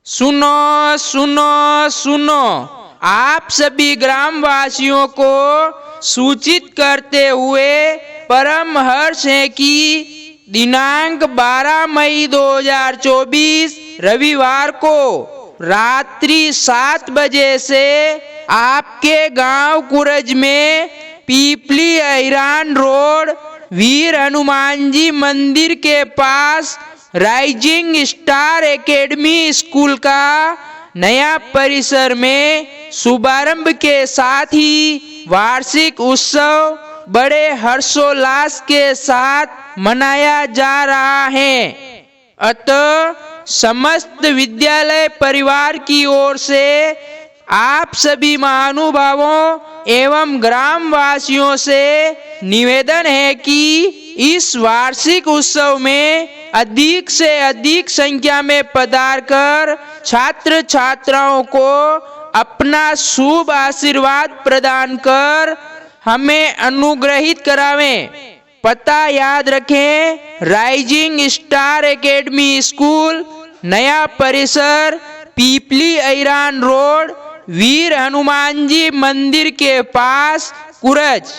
सुनो सुनो सुनो, आप सभी ग्रामवासियों को सूचित करते हुए परम हर्ष है कि दिनांक 12 मई 2024 रविवार को रात्रि 7 बजे से आपके गांव कुरज में पीपली अहिरान रोड वीर हनुमान जी मंदिर के पास राइजिंग स्टार एकेडमी स्कूल का नया परिसर में शुभारंभ के साथ ही वार्षिक उत्सव बड़े हर्षोल्लास के साथ मनाया जा रहा है। अतः समस्त विद्यालय परिवार की ओर से आप सभी महानुभावों एवं ग्रामवासियों से निवेदन है कि इस वार्षिक उत्सव में अधिक से अधिक संख्या में पधार कर छात्र छात्राओं को अपना शुभ आशीर्वाद प्रदान कर हमें अनुग्रहित करावें। पता याद रखें, राइजिंग स्टार एकेडमी स्कूल, नया परिसर, पीपली अहिरान रोड, वीर हनुमान जी मंदिर के पास, कुरज।